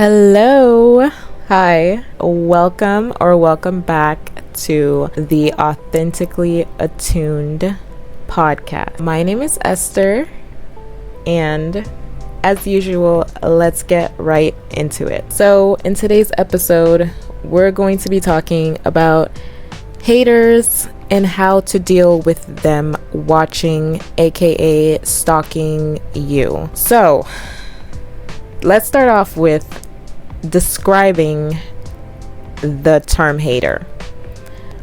Hello. Hi. Welcome back to the Authentically Attuned podcast. My name is Esther, and as usual, let's get right into it. So, in today's episode, we're going to be talking about haters and how to deal with them watching, aka stalking you. So, let's start off with describing the term hater.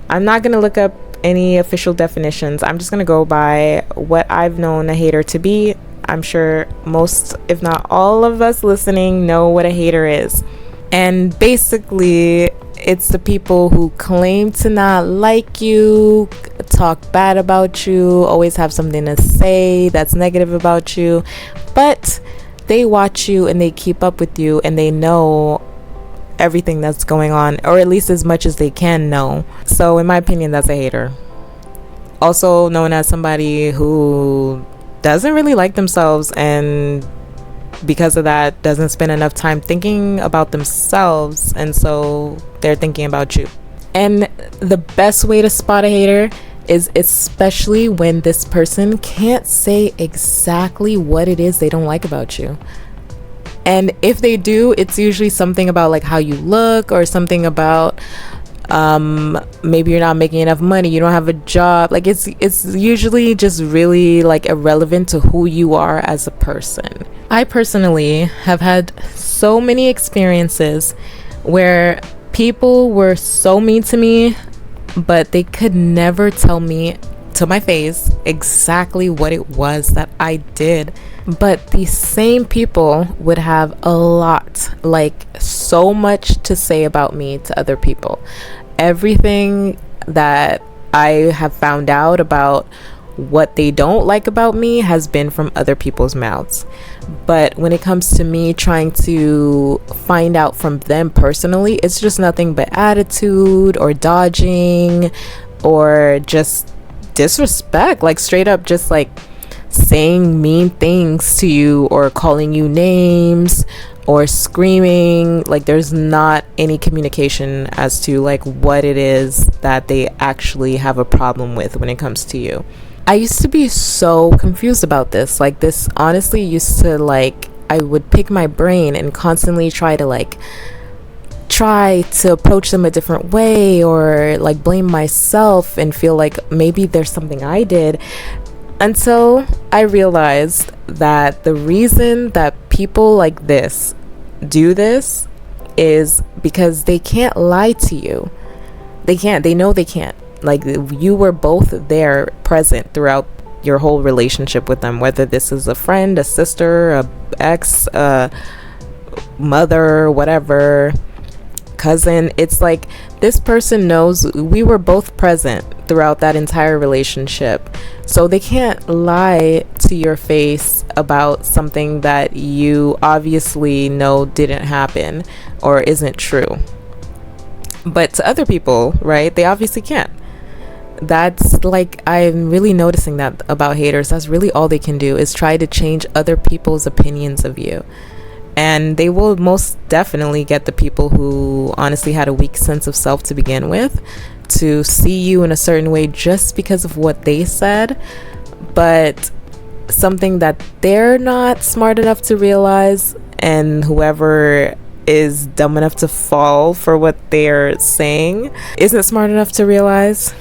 I'm not going to look up any official definitions. I'm just going to go by what I've known a hater to be. I'm sure most, if not all of us listening, know what a hater is. And basically, it's the people who claim to not like you, talk bad about you, always have something to say that's negative about you, but they watch you and they keep up with you and they know everything that's going on, or at least as much as they can know. So in my opinion, that's a hater. Also known as somebody who doesn't really like themselves, and because of that doesn't spend enough time thinking about themselves, and so they're thinking about you. And the best way to spot a hater is especially when this person can't say exactly what it is they don't like about you. And if they do, it's usually something about like how you look, or something about maybe you're not making enough money, you don't have a job. Like it's usually just really like irrelevant to who you are as a person. I personally have had so many experiences where people were so mean to me, but they could never tell me to my face exactly what it was that I did. But these same people would have a lot, like so much to say about me to other people. Everything that I have found out about what they don't like about me has been from other people's mouths. But when it comes to me trying to find out from them personally, it's just nothing but attitude or dodging or just disrespect, like straight up just like saying mean things to you or calling you names or screaming. Like there's not any communication as to like what it is that they actually have a problem with when it comes to you. I used to be so confused about this. Like this honestly used to like, I would pick my brain and constantly try to approach them a different way, or like blame myself and feel like maybe there's something I did, until I realized that the reason that people like this do this is because they can't lie to you. They know they can't. Like you were both there, present throughout your whole relationship with them, whether this is a friend, a sister, a ex, a mother, whatever, cousin. It's like this person knows we were both present throughout that entire relationship, so they can't lie to your face about something that you obviously know didn't happen or isn't true. But to other people, right, they obviously can't. That's like, I'm really noticing that about haters. That's really all they can do, is try to change other people's opinions of you. And they will most definitely get the people who honestly had a weak sense of self to begin with to see you in a certain way just because of what they said. But something that they're not smart enough to realize, and whoever is dumb enough to fall for what they're saying isn't smart enough to realize,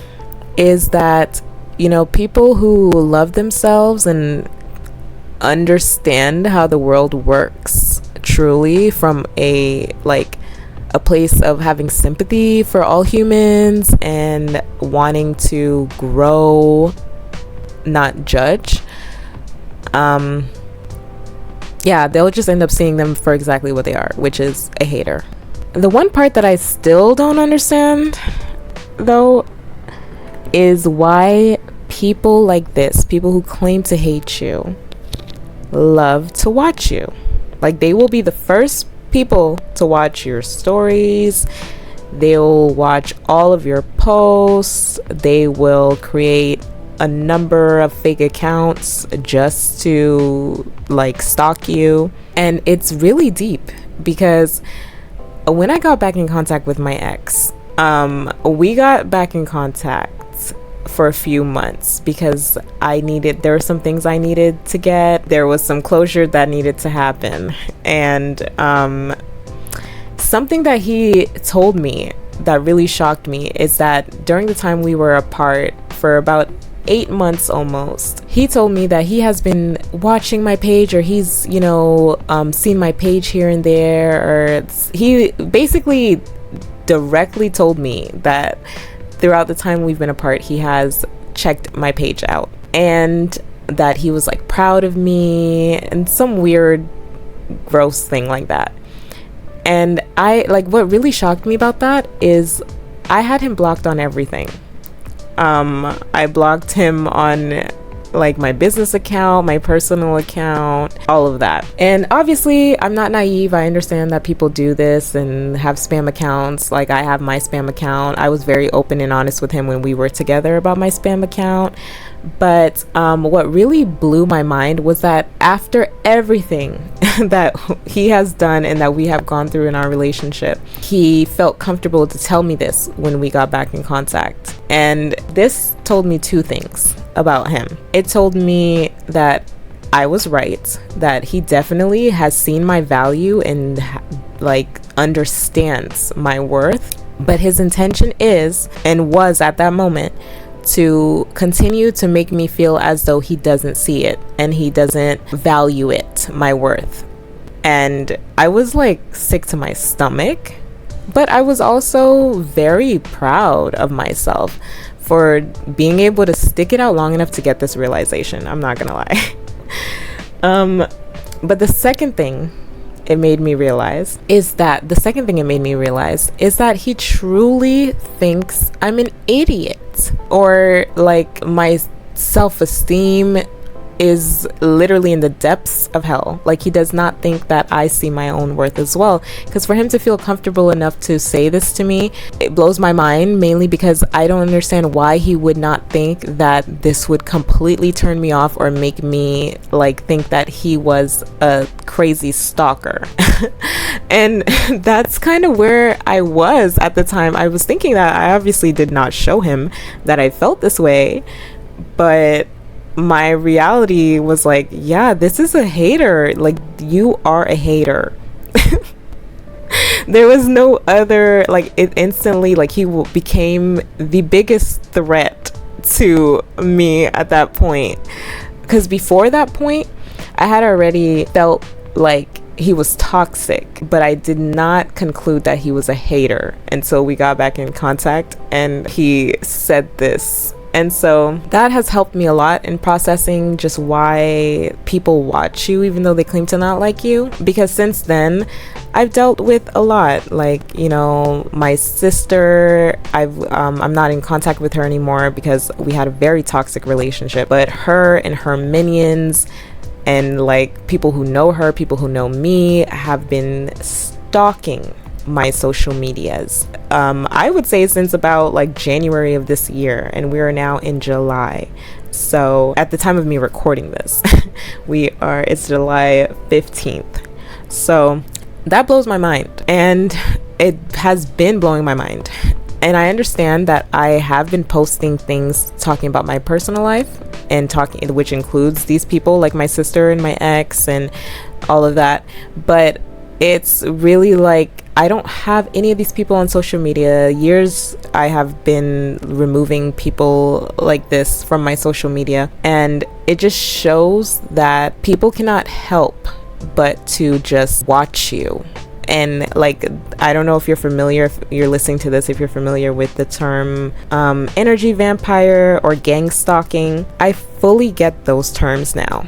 is that, you know, people who love themselves and understand how the world works truly from a place of having sympathy for all humans and wanting to grow, not judge, they'll just end up seeing them for exactly what they are, which is a hater. The one part that I still don't understand though is why people like this, people who claim to hate you, love to watch you. Like they will be the first people to watch your stories, they'll watch all of your posts, they will create a number of fake accounts just to like stalk you. And it's really deep. because when I got back in contact with my ex, we got back in contact for a few months because there were some things I needed to get. There was some closure that needed to happen. And something that he told me that really shocked me is that during the time we were apart for about 8 months almost, he told me that he has been watching my page, or he's seen my page here and there, or he basically directly told me that throughout the time we've been apart, he has checked my page out, and that he was like proud of me and some weird gross thing like that. And what really shocked me about that is I had him blocked on everything. I blocked him on like my business account, my personal account, all of that. And obviously I'm not naive. I understand that people do this and have spam accounts. Like I have my spam account. I was very open and honest with him when we were together about my spam account. But what really blew my mind was that after everything that he has done and that we have gone through in our relationship, he felt comfortable to tell me this when we got back in contact. And this told me two things about him. It told me that I was right, that he definitely has seen my value and understands my worth, but his intention is, and was at that moment, to continue to make me feel as though he doesn't see it and he doesn't value it, my worth. And I was like sick to my stomach, but I was also very proud of myself for being able to stick it out long enough to get this realization. I'm not gonna lie. But the second thing it made me realize is that he truly thinks I'm an idiot, or like my self-esteem is literally in the depths of hell. Like he does not think that I see my own worth as well. Because for him to feel comfortable enough to say this to me, it blows my mind, mainly because I don't understand why he would not think that this would completely turn me off or make me like think that he was a crazy stalker. And that's kind of where I was at the time. I was thinking that I obviously did not show him that I felt this way, but my reality was like, yeah, this is a hater. Like, you are a hater. There was no other, like, it instantly, like, he became the biggest threat to me at that point. Because before that point, I had already felt like he was toxic, but I did not conclude that he was a hater until we got back in contact and he said this. And so that has helped me a lot in processing just why people watch you even though they claim to not like you. Because since then, I've dealt with a lot. Like, you know, my sister, I'm not in contact with her anymore because we had a very toxic relationship. But her and her minions and like people who know her, people who know me, have been stalking my social medias. I would say since about like January of this year, and we are now in July. So at the time of me recording this, it's July 15th. So that blows my mind, and it has been blowing my mind. And I understand that I have been posting things talking about my personal life and which includes these people like my sister and my ex and all of that. But it's really like, I don't have any of these people on social media. Years I have been removing people like this from my social media, and it just shows that people cannot help but to just watch you. And like, I don't know if you're familiar, if you're listening to this, if you're familiar with the term energy vampire or gang stalking. I fully get those terms now,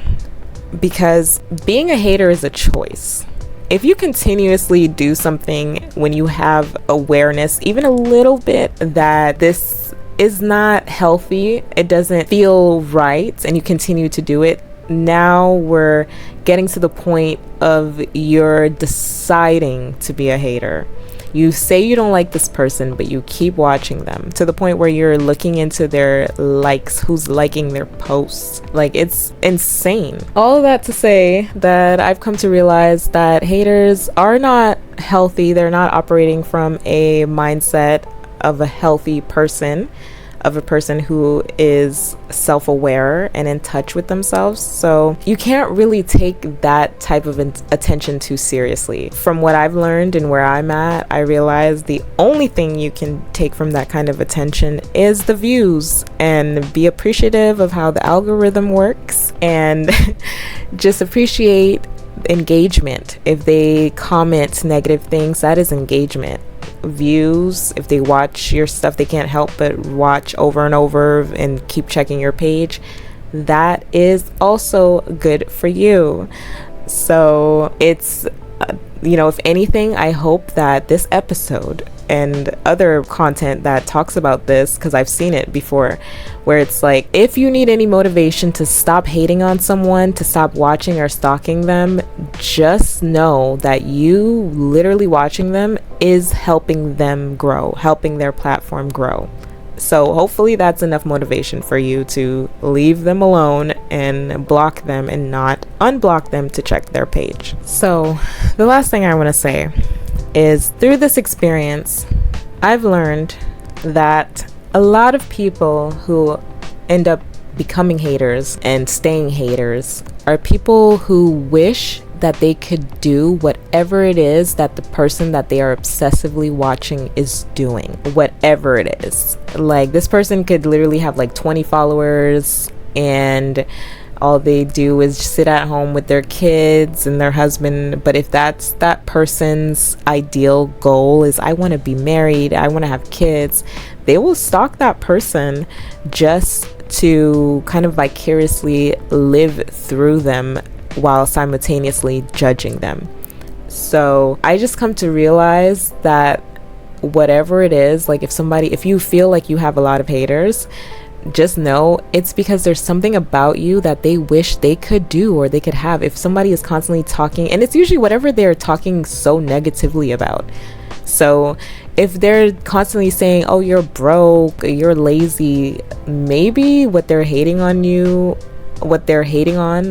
because being a hater is a choice. If you continuously do something when you have awareness, even a little bit, that this is not healthy, it doesn't feel right, and you continue to do it, now we're getting to the point of you're deciding to be a hater. You say you don't like this person, but you keep watching them to the point where you're looking into their likes, who's liking their posts. Like, it's insane. All of that to say that I've come to realize that haters are not healthy. They're not operating from a mindset of a healthy person, of a person who is self-aware and in touch with themselves. So you can't really take that type of attention too seriously. From what I've learned and where I'm at, I realize the only thing you can take from that kind of attention is the views, and be appreciative of how the algorithm works, and just appreciate engagement. If they comment negative things, that is engagement. Views, if they watch your stuff, they can't help but watch over and over and keep checking your page, that is also good for you. So it's if anything, I hope that this episode and other content that talks about this, because I've seen it before, where it's like, if you need any motivation to stop hating on someone, to stop watching or stalking them, just know that you literally watching them is helping them grow, helping their platform grow. So hopefully that's enough motivation for you to leave them alone and block them and not unblock them to check their page. So the last thing I want to say is, through this experience, I've learned that a lot of people who end up becoming haters and staying haters are people who wish that they could do whatever it is that the person that they are obsessively watching is doing, whatever it is. Like, this person could literally have like 20 followers, and all they do is sit at home with their kids and their husband. But if that's that person's ideal goal, is I want to be married, I want to have kids, they will stalk that person just to kind of vicariously live through them while simultaneously judging them. So I just come to realize that whatever it is, like, if you feel like you have a lot of haters, just know it's because there's something about you that they wish they could do or they could have. If somebody is constantly talking, and it's usually whatever they're talking so negatively about. So if they're constantly saying, oh, you're broke, you're lazy, maybe what they're hating on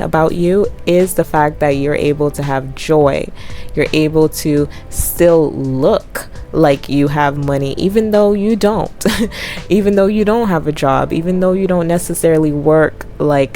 about you is the fact that you're able to have joy. You're able to still look like you have money, even though you don't. Even though you don't have a job, even though you don't necessarily work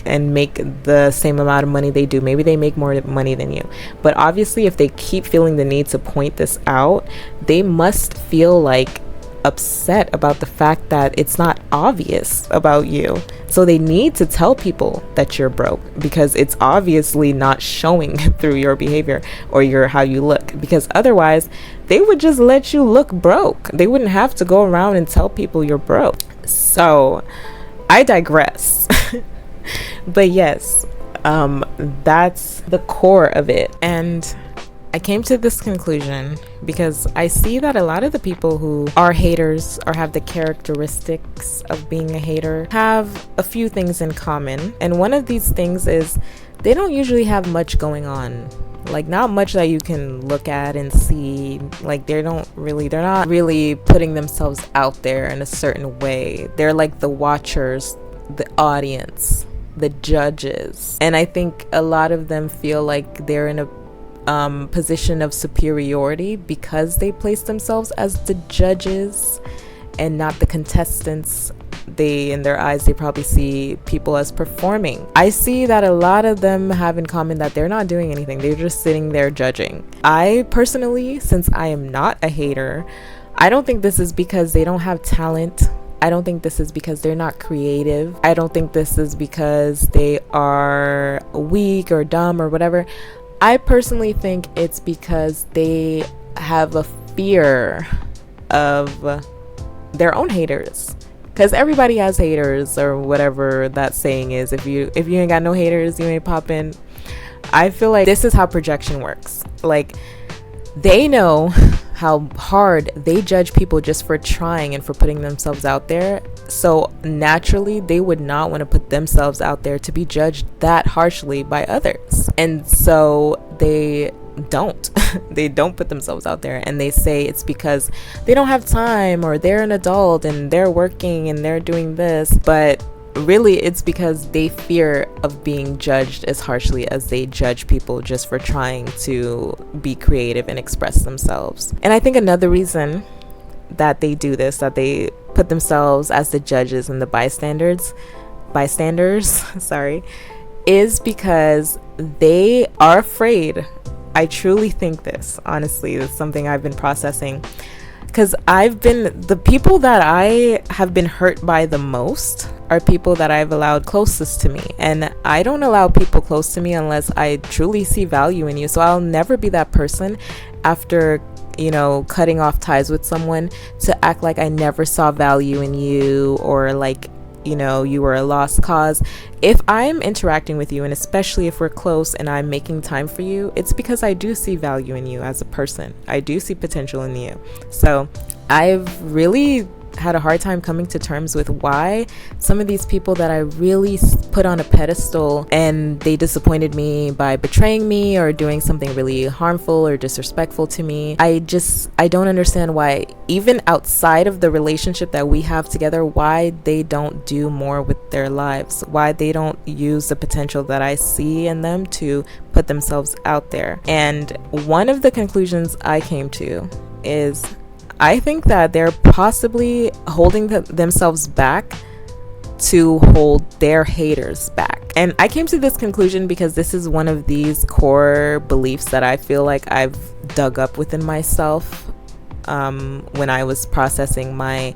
and make the same amount of money they do. Maybe they make more money than you. But obviously, if they keep feeling the need to point this out, they must feel like upset about the fact that it's not obvious about you. So they need to tell people that you're broke, because it's obviously not showing through your behavior or how you look, because otherwise they would just let you look broke. They wouldn't have to go around and tell people you're broke. So I digress. But yes, that's the core of it. And I came to this conclusion because I see that a lot of the people who are haters or have the characteristics of being a hater have a few things in common. And one of these things is they don't usually have much going on. Like, not much that you can look at and see. Like, they're not really putting themselves out there in a certain way. They're like the watchers, the audience, the judges. And I think a lot of them feel like they're in a position of superiority because they place themselves as the judges and not the contestants. In their eyes, they probably see people as performing. I see that a lot of them have in common that they're not doing anything. They're just sitting there judging. I personally, since I am not a hater, I don't think this is because they don't have talent. I don't think this is because they're not creative. I don't think this is because they are weak or dumb or whatever. I personally think it's because they have a fear of their own haters. Because everybody has haters, or whatever that saying is. If you ain't got no haters, you ain't popping. I feel like this is how projection works. Like, they know how hard they judge people just for trying and for putting themselves out there. So naturally, they would not want to put themselves out there to be judged that harshly by others. And so they don't. They don't put themselves out there, and they say it's because they don't have time, or they're an adult and they're working and they're doing this. But really, it's because they fear of being judged as harshly as they judge people just for trying to be creative and express themselves. And I think another reason that they do this, that they put themselves as the judges and the bystanders sorry, is because they are afraid. I truly think this, honestly, it's something I've been processing, because the people that I have been hurt by the most are people that I've allowed closest to me. And I don't allow people close to me unless I truly see value in you. So I'll never be that person after, cutting off ties with someone, to act like I never saw value in you, or like, you were a lost cause. If I'm interacting with you, and especially if we're close and I'm making time for you, it's because I do see value in you as a person. I do see potential in you. So I've really had a hard time coming to terms with why some of these people that I really put on a pedestal, and they disappointed me by betraying me or doing something really harmful or disrespectful to me. I don't understand why, even outside of the relationship that we have together, why they don't do more with their lives, why they don't use the potential that I see in them to put themselves out there. And one of the conclusions I came to is, I think that they're possibly holding themselves back to hold their haters back. And I came to this conclusion because this is one of these core beliefs that I feel like I've dug up within myself when I was processing my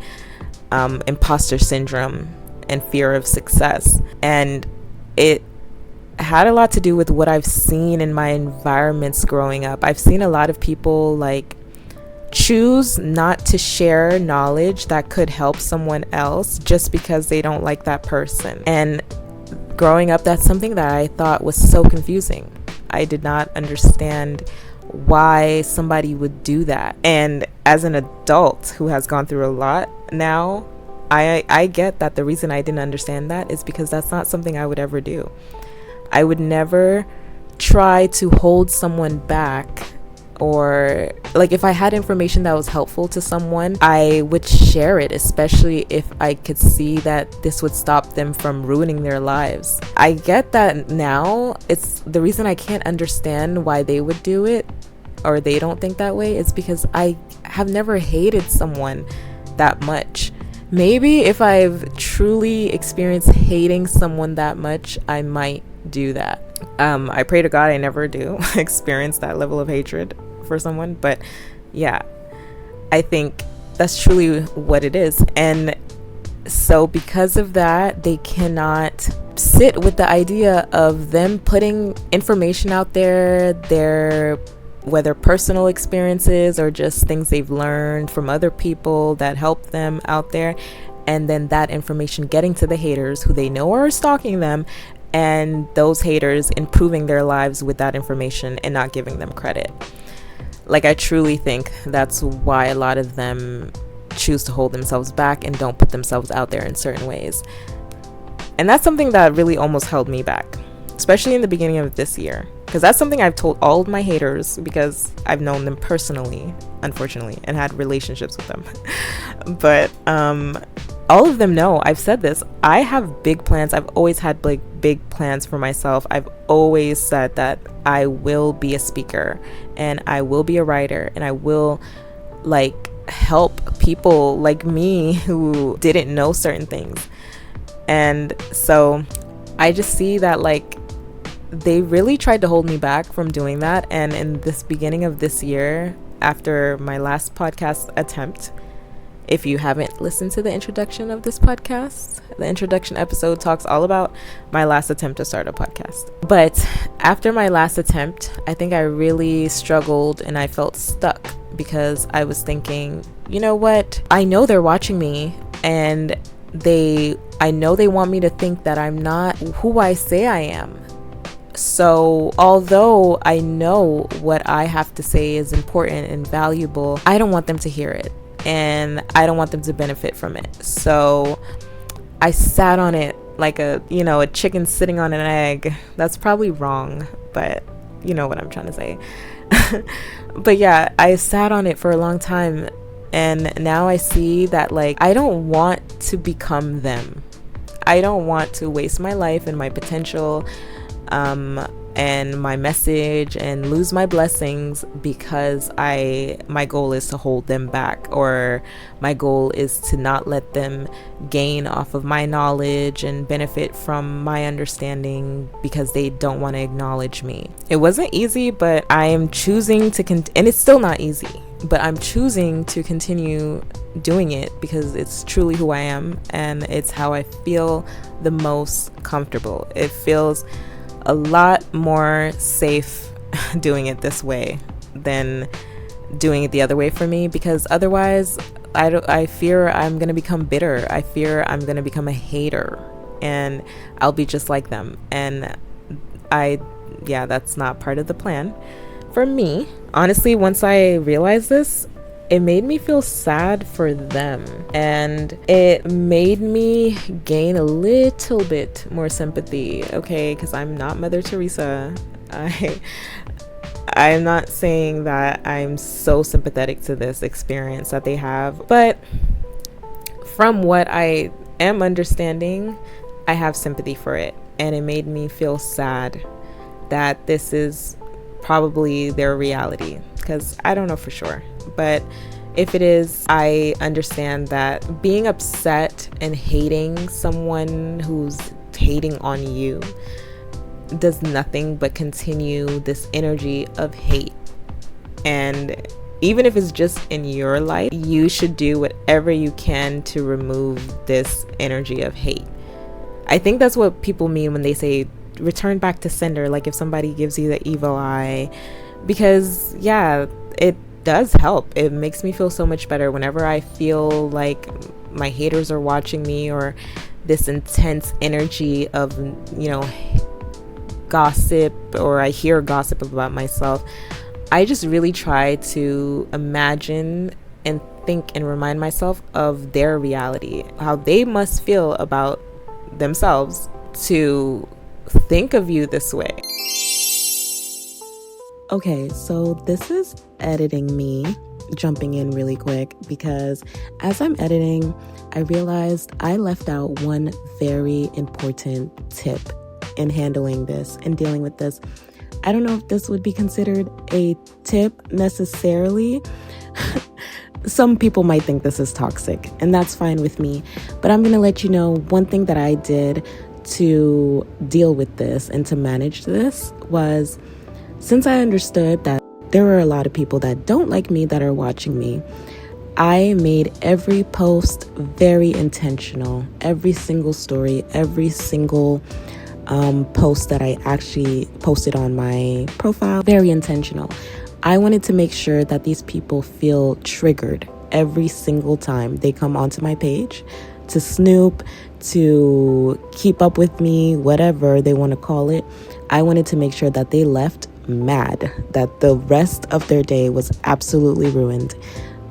imposter syndrome and fear of success. And it had a lot to do with what I've seen in my environments growing up. I've seen a lot of people choose not to share knowledge that could help someone else just because they don't like that person. And growing up, that's something that I thought was so confusing. I did not understand why somebody would do that. And as an adult who has gone through a lot now, I get that the reason I didn't understand that is because that's not something I would ever do. I would never try to hold someone back, or if I had information that was helpful to someone, I would share it, especially if I could see that this would stop them from ruining their lives. I get that now. It's the reason I can't understand why they would do it, or they don't think that way, is because I have never hated someone that much. Maybe if I've truly experienced hating someone that much, I might do that. I pray to God I never do experience that level of hatred for someone, but yeah, I think that's truly what it is. And so because of that, they cannot sit with the idea of them putting information out there, their whether personal experiences or just things they've learned from other people that help them out there, and then that information getting to the haters who they know are stalking them, and those haters improving their lives with that information and not giving them credit. I truly think that's why a lot of them choose to hold themselves back and don't put themselves out there in certain ways. And that's something that really almost held me back, especially in the beginning of this year, because that's something I've told all of my haters, because I've known them personally, unfortunately, and had relationships with them. But all of them know I've said this. I have big plans. I've always had big plans for myself. I've always said that I will be a speaker, and I will be a writer, and I will help people like me who didn't know certain things. And so I just see that they really tried to hold me back from doing that. And in this beginning of this year, after my last podcast attempt, if you haven't listened to the introduction of this podcast, the introduction episode talks all about my last attempt to start a podcast. But after my last attempt, I think I really struggled and I felt stuck, because I was thinking, you know what? I know they're watching me, and I know they want me to think that I'm not who I say I am. So although I know what I have to say is important and valuable, I don't want them to hear it, and I don't want them to benefit from it. So I sat on it like a chicken sitting on an egg. That's probably wrong, but you know what I'm trying to say. But yeah, I sat on it for a long time, and now I see that, like, I don't want to become them. I don't want to waste my life and my potential, and my message, and lose my blessings because my goal is to hold them back, or my goal is to not let them gain off of my knowledge and benefit from my understanding because they don't want to acknowledge me. It wasn't easy, but I am choosing to and it's still not easy, but I'm choosing to continue doing it because it's truly who I am, and it's how I feel the most comfortable. It feels a lot more safe doing it this way than doing it the other way for me, because otherwise I fear I'm gonna become bitter. I fear I'm gonna become a hater, and I'll be just like them. And that's not part of the plan for me. Honestly, once I realized this, it made me feel sad for them, and it made me gain a little bit more sympathy, okay? Because I'm not Mother Teresa. I'm not saying that I'm so sympathetic to this experience that they have, but from what I am understanding, I have sympathy for it, and it made me feel sad that this is probably their reality, because I don't know for sure. But if it is, I understand that being upset and hating someone who's hating on you does nothing but continue this energy of hate. And even if it's just in your life, you should do whatever you can to remove this energy of hate. I think that's what people mean when they say return back to sender, like if somebody gives you the evil eye, because it does help. It makes me feel so much better whenever I feel like my haters are watching me, or this intense energy of, gossip, or I hear gossip about myself. I just really try to imagine and think and remind myself of their reality, how they must feel about themselves to think of you this way. Okay, so this is editing me jumping in really quick, because as I'm editing, I realized I left out one very important tip in handling this and dealing with this. I don't know if this would be considered a tip necessarily. Some people might think this is toxic, and that's fine with me. But I'm going to let you know one thing that I did to deal with this and to manage this was, since I understood that there are a lot of people that don't like me that are watching me, I made every post very intentional. Every single story, every single post that I actually posted on my profile, very intentional. I wanted to make sure that these people feel triggered every single time they come onto my page to snoop, to keep up with me, whatever they want to call it. I wanted to make sure that they left mad, that the rest of their day was absolutely ruined,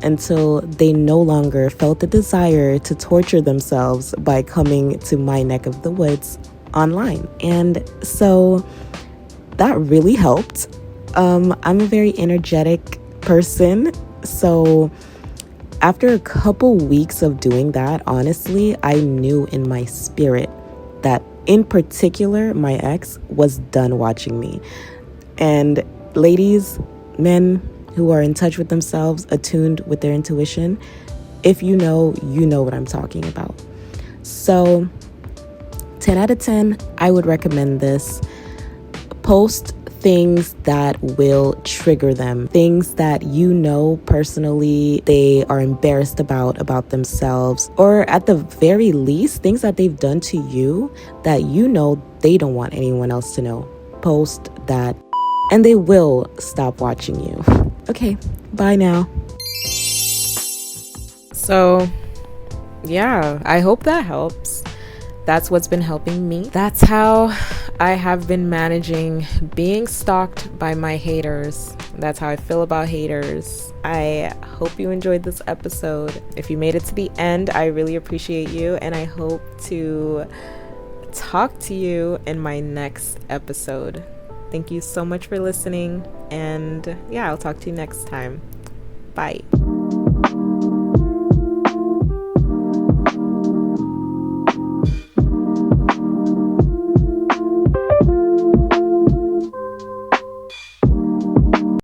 until they no longer felt the desire to torture themselves by coming to my neck of the woods online. And so that really helped. I'm a very energetic person, so after a couple weeks of doing that, honestly, I knew in my spirit that in particular my ex was done watching me. And ladies, men who are in touch with themselves, attuned with their intuition, if you know what I'm talking about. So 10 out of 10, I would recommend this. Post things that will trigger them, things that personally they are embarrassed about themselves, or at the very least, things that they've done to you that they don't want anyone else to know. Post that, and they will stop watching you. Okay, bye now. So, yeah, I hope that helps. That's what's been helping me. That's how I have been managing being stalked by my haters. That's how I feel about haters. I hope you enjoyed this episode. If you made it to the end, I really appreciate you, and I hope to talk to you in my next episode. Thank you so much for listening, and yeah, I'll talk to you next time. Bye.